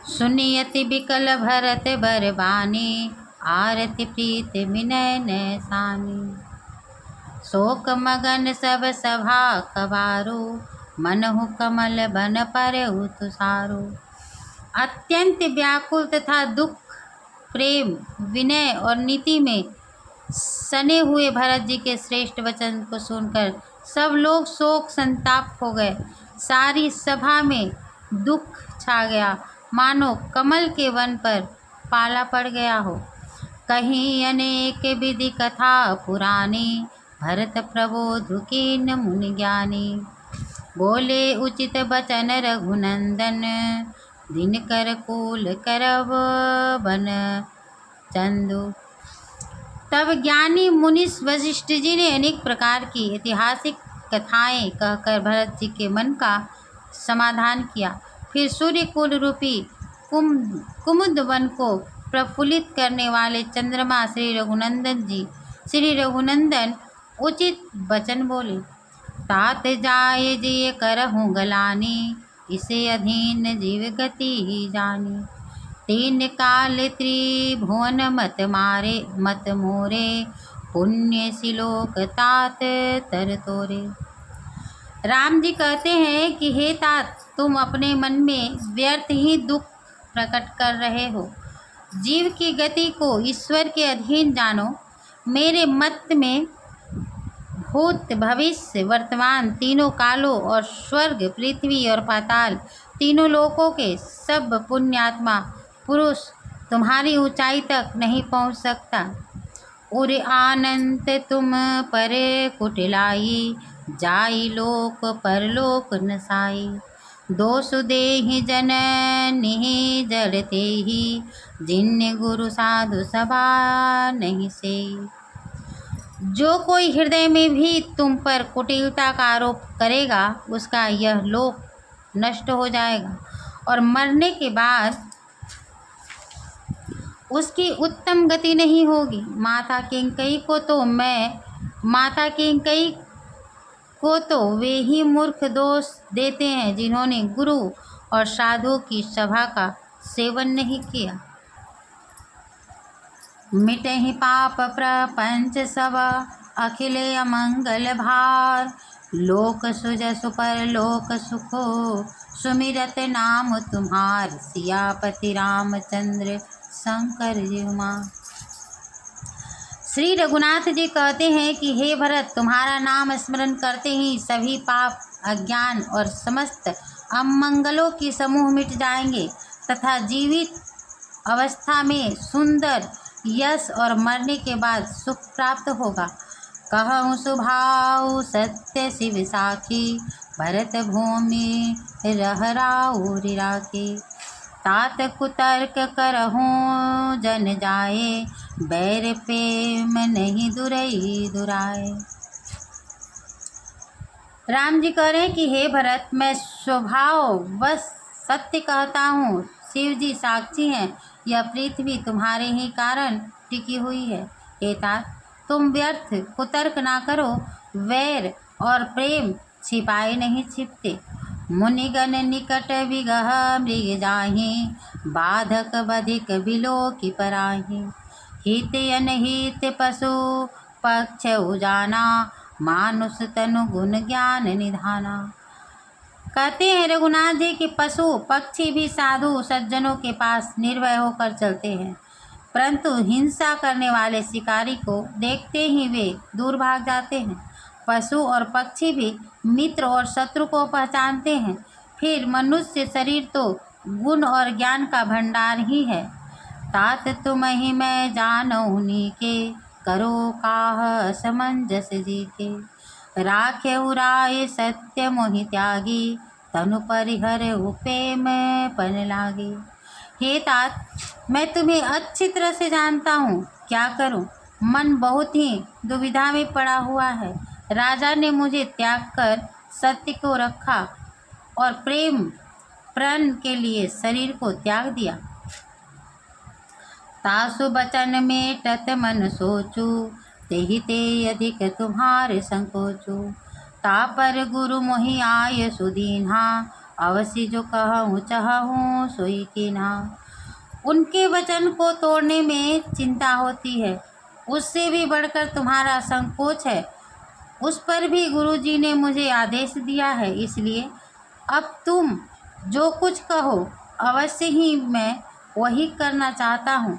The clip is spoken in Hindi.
सुनियति बिकल भरत बरबानी, आरति प्रीत विनय नैसानी। शोक मगन सब सभा कबारो, मनहु कमल बन पर तुषारो। अत्यंत व्याकुल तथा दुख, प्रेम, विनय और नीति में सने हुए भरत जी के श्रेष्ठ वचन को सुनकर सब लोग शोक संताप हो गए। सारी सभा में दुख छा गया, मानो कमल के वन पर पाला पड़ गया हो। कहीं अनेक विधि कथा पुरानी, भरत प्रबोध कीन मुनि ज्ञानी। बोले उचित बचन रघुनंदन, दिनकर कुल करब बन चंदु। तब ज्ञानी मुनीश वशिष्ठ जी ने अनेक प्रकार की ऐतिहासिक कथाएं कहकर भरत जी के मन का समाधान किया। फिर सूर्य कुल रूपी कुमुद वन को प्रफुल्लित करने वाले चंद्रमा श्री रघुनंदन उचित वचन बोले। तात जाय जिय करहूँ गलानी, इसे अधीन जीव गति ही जानी। तीन काल त्रिभुवन मत मोरे, पुण्य सिलोक तात तर तोरे। राम जी कहते हैं कि हे तात, तुम अपने मन में व्यर्थ ही दुख प्रकट कर रहे हो। जीव की गति को ईश्वर के अधीन जानो। मेरे मत में भूत भविष्य वर्तमान तीनों कालों और स्वर्ग पृथ्वी और पाताल तीनों लोकों के सब पुण्यात्मा पुरुष तुम्हारी ऊंचाई तक नहीं पहुंच सकता। उर आनंद तुम पर कुटिलाई, जाई लोक परलोक नसाई। दोष देहि जननि जड़ते ही, जिन्ने गुरु साधु सभा नहीं से। जो कोई हृदय में भी तुम पर कुटिलता का आरोप करेगा, उसका यह लोक नष्ट हो जाएगा और मरने के बाद उसकी उत्तम गति नहीं होगी। माता किंकई को तो वे ही मूर्ख दोष देते हैं जिन्होंने गुरु और साधुओं की सभा का सेवन नहीं किया। मिटहि पाप प्रपंच सब, अखिले अमंगल भार। लोक सुजसु पर लोक सुखो, सुमिरत नाम तुम्हार। सियापति रामचंद्र शंकर जीवा। श्री रघुनाथ जी कहते हैं कि हे भरत, तुम्हारा नाम स्मरण करते ही सभी पाप, अज्ञान और समस्त अमंगलों की समूह मिट जाएंगे तथा जीवित अवस्था में सुंदर यश और मरने के बाद सुख प्राप्त होगा। कहूँ सुभाव सत्य शिव साखी, भरत भूमि रहराऊ राखी। तात कुतर्क करहूँ जन जाए, बैर प्रेम नहीं दुरई दुराए। राम जी कह रहे हैं कि हे भरत, मैं स्वभाव बस सत्य कहता हूँ। शिव जी साक्षी हैं, यह पृथ्वी तुम्हारे ही कारण टिकी हुई है। हे तात, तुम व्यर्थ कुतर्क ना करो। वैर और प्रेम छिपाए नहीं छिपते। मुनिगण निकट विगह मृग जाहि, बाधक बधिक बिलो की पराहि। हित अनहित पशु पक्ष उजाना, मानुष तनु गुण ज्ञान निधाना। कहते हैं रघुनाथ जी कि पशु पक्षी भी साधु सज्जनों के पास निर्भय होकर चलते हैं, परंतु हिंसा करने वाले शिकारी को देखते ही वे दूर भाग जाते हैं। पशु और पक्षी भी मित्र और शत्रु को पहचानते हैं। फिर मनुष्य शरीर तो गुण और ज्ञान का भंडार ही है। तात तुम ही मैं जानऊ नीके, करो काह असमंजस जी के। राखे उराय सत्य मोहि त्यागी, तनु परिहर प्रेम पन लागे। हे तात, मैं तुम्हें अच्छी तरह से जानता हूँ, क्या करूँ? मन बहुत ही दुविधा में पड़ा हुआ है। राजा ने मुझे त्याग कर सत्य को रखा और प्रण के लिए शरीर को त्याग दिया। तासु बचन में टत मन सोचू, तेहि ते अधिक तुम्हारे संकोचू। तापर गुरु मोहि आय सुदीन्हा, अवश्य जो कहूँ चाहूँ सोई की ना। उनके वचन को तोड़ने में चिंता होती है, उससे भी बढ़कर तुम्हारा संकोच है। उस पर भी गुरुजी ने मुझे आदेश दिया है, इसलिए अब तुम जो कुछ कहो अवश्य ही मैं वही करना चाहता हूँ।